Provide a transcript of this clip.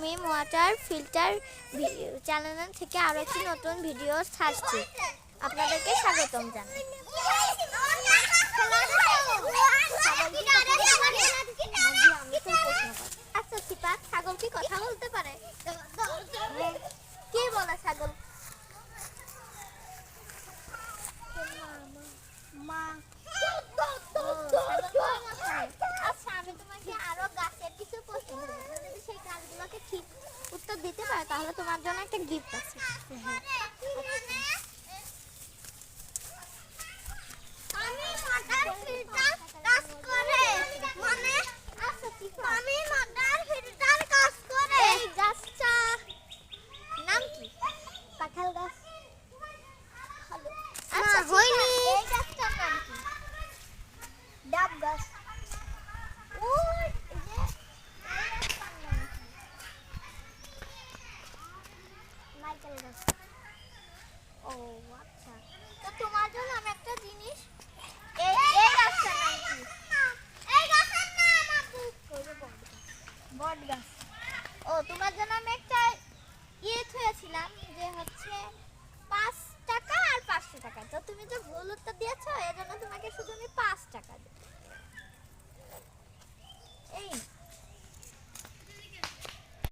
আমি water filter channel থেকে আরো একটি নতুন ভিডিও ছাড়ছি। আপনাদেরকে স্বাগতম জানাই। আচ্ছা সিপা, ছাগল কি কথা বলতে পারে? কি বলে ছাগল? মা। আচ্ছা, আমি তোমাকে আরো গাছের কিছু প্রশ্ন করব। যদি সেই গাছগুলোকে ঠিক উত্তর দিতে পারো তাহলে তোমার জন্য একটা গিফট আছে। আমি মাদার ফিল্টার কাজ করে মানে আচ্ছা ঠিক আছে, আমি মাদার ফিল্টার কাজ করে। এই গাছটা নাম কি? কাঁঠাল গাছ। আচ্ছা হয়নি। এই গাছটার নাম কি? ডাব গাছ। ওই যে নারকেল গাছ। ও আচ্ছা, তো তোমার জন্য আমি একটা জিনিস, এই গাছটার নাম কি? এই গাছের নাম আপু বট গাছ। ও, তোমার জন্য আমি একটা থুয়েছিলাম যে হচ্ছে 5 টাকা আর 500 টাকা। তো তুমি যে ভুল উত্তর দিয়েছো এজন্য তোমাকে শুধু আমি 5